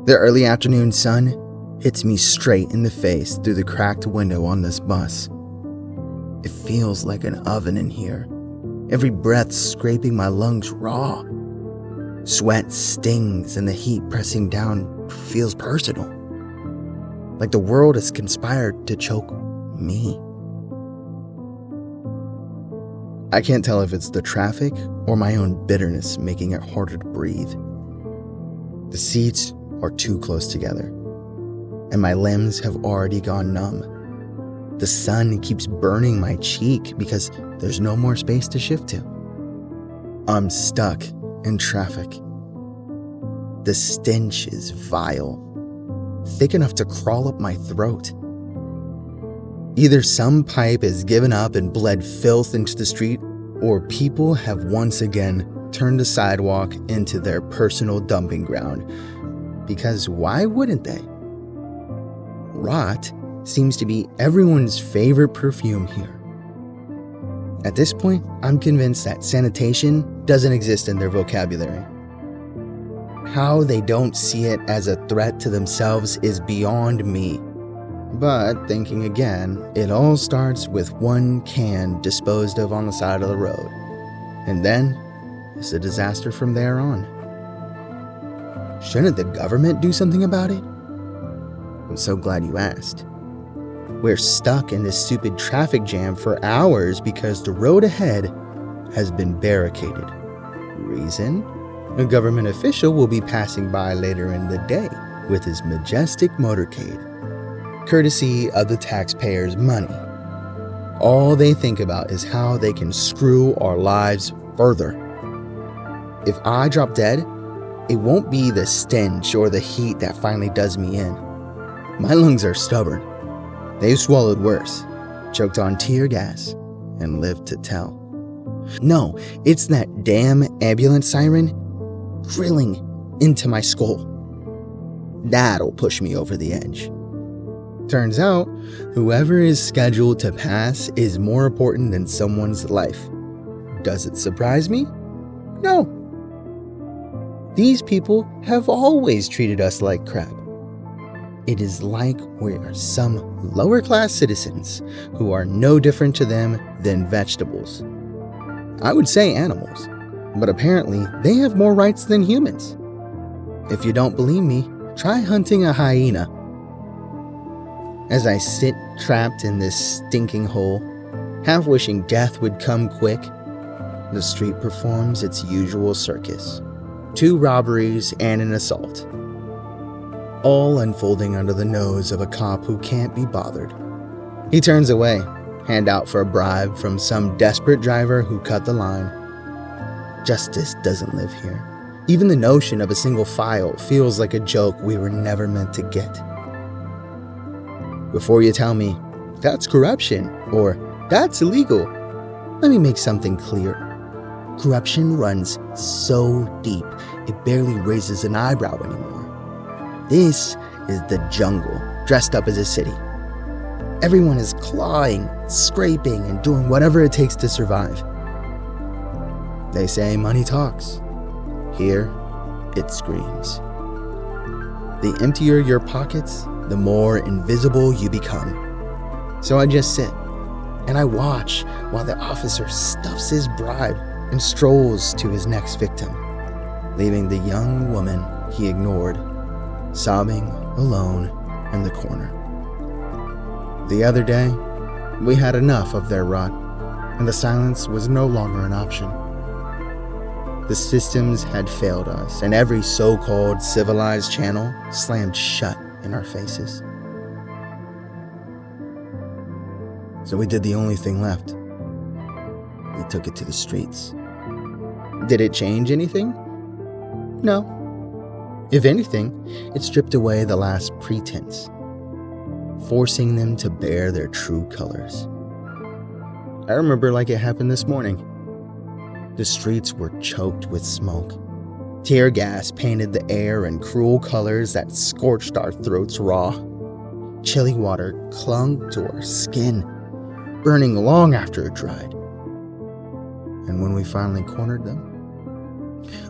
The early afternoon sun hits me straight in the face through the cracked window on this bus. It feels like an oven in here, every breath scraping my lungs raw. Sweat stings and the heat pressing down feels personal, like the world has conspired to choke me. I can't tell if it's the traffic or my own bitterness making it harder to breathe. The seats are too close together, and my limbs have already gone numb. The sun keeps burning my cheek because there's no more space to shift to. I'm stuck in traffic. The stench is vile, thick enough to crawl up my throat. Either some pipe has given up and bled filth into the street, or people have once again turned the sidewalk into their personal dumping ground. Because why wouldn't they? Rot seems to be everyone's favorite perfume here. At this point, I'm convinced that sanitation doesn't exist in their vocabulary. How they don't see it as a threat to themselves is beyond me. But thinking again, it all starts with one can disposed of on the side of the road. And then it's a disaster from there on. Shouldn't the government do something about it? I'm so glad you asked. We're stuck in this stupid traffic jam for hours because the road ahead has been barricaded. Reason? A government official will be passing by later in the day with his majestic motorcade, courtesy of the taxpayers' money. All they think about is how they can screw our lives further. If I drop dead, it won't be the stench or the heat that finally does me in. My lungs are stubborn. They've swallowed worse, choked on tear gas, and lived to tell. No, it's that damn ambulance siren drilling into my skull. That'll push me over the edge. Turns out, whoever is scheduled to pass is more important than someone's life. Does it surprise me? No. These people have always treated us like crap. It is like we are some lower-class citizens who are no different to them than vegetables. I would say animals, but apparently they have more rights than humans. If you don't believe me, try hunting a hyena. As I sit trapped in this stinking hole, half wishing death would come quick, the street performs its usual circus. 2 robberies and an assault, all unfolding under the nose of a cop who can't be bothered. He turns away, hand out for a bribe from some desperate driver who cut the line. Justice doesn't live here. Even the notion of a single file feels like a joke we were never meant to get. Before you tell me, that's corruption, or that's illegal, let me make something clear. Corruption runs so deep, it barely raises an eyebrow anymore. This is the jungle, dressed up as a city. Everyone is clawing, scraping, and doing whatever it takes to survive. They say money talks. Here, it screams. The emptier your pockets, the more invisible you become. So I just sit, and I watch while the officer stuffs his bribe and strolls to his next victim, leaving the young woman he ignored, sobbing alone in the corner. The other day, we had enough of their rot, and the silence was no longer an option. The systems had failed us, and every so-called civilized channel slammed shut in our faces. So we did the only thing left. We took it to the streets. Did it change anything? No. If anything, it stripped away the last pretense, forcing them to bear their true colors. I remember like it happened this morning. The streets were choked with smoke. Tear gas painted the air in cruel colors that scorched our throats raw. Chilly water clung to our skin, burning long after it dried. And when we finally cornered them,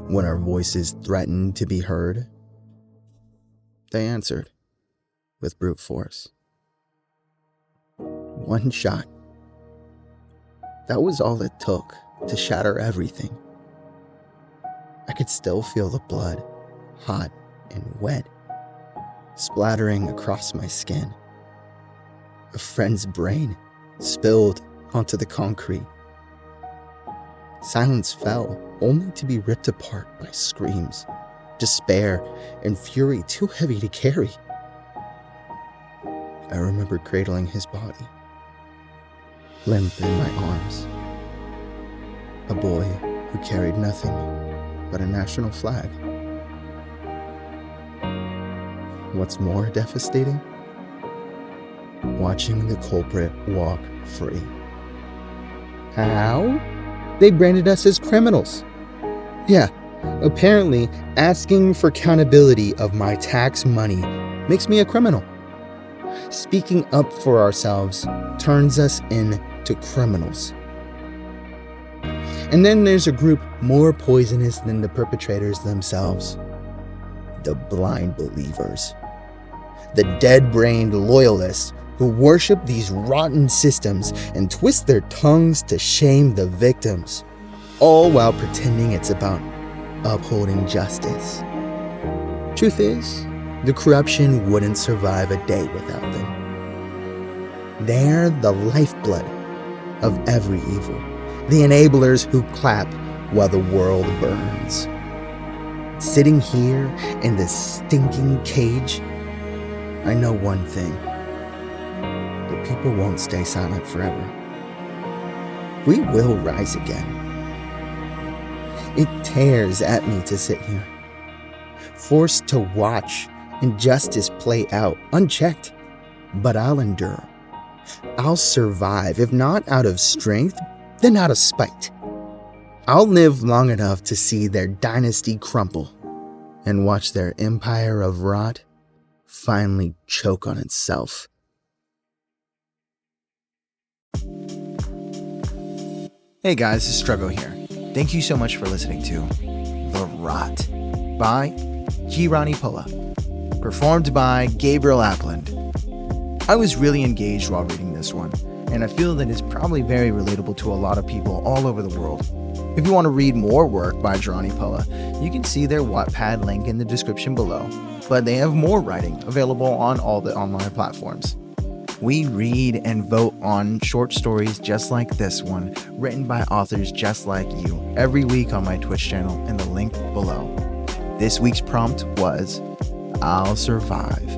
when our voices threatened to be heard, They answered with brute force. One shot. That was all it took to shatter everything. I could still feel the blood, hot and wet, splattering across my skin. A friend's brain spilled onto the concrete. Silence fell, only to be ripped apart by screams, despair, and fury too heavy to carry. I remember cradling his body, limp in my arms. A boy who carried nothing but a national flag. What's more devastating? Watching the culprit walk free. How? They branded us as criminals. Yeah, apparently asking for accountability of my tax money makes me a criminal. Speaking up for ourselves turns us into criminals. And then there's a group more poisonous than the perpetrators themselves. The blind believers. The dead-brained loyalists who worship these rotten systems and twist their tongues to shame the victims, all while pretending it's about upholding justice. Truth is, the corruption wouldn't survive a day without them. They're the lifeblood of every evil, the enablers who clap while the world burns. Sitting here in this stinking cage, I know one thing. The people won't stay silent forever. We will rise again. It tears at me to sit here, forced to watch injustice play out unchecked, but I'll endure. I'll survive, if not out of strength, then out of spite. I'll live long enough to see their dynasty crumble and watch their empire of rot finally choke on itself. Hey guys, it's Struggle here. Thank you so much for listening to The Rot by Jirani Poa, performed by Gabriel Apland. I was really engaged while reading this one, and I feel that it's probably very relatable to a lot of people all over the world. If you want to read more work by Jirani Poa, you can see their Wattpad link in the description below, but they have more writing available on all the online platforms. We read and vote on short stories just like this one, written by authors just like you, every week on my Twitch channel in the link below. This week's prompt was, I'll survive.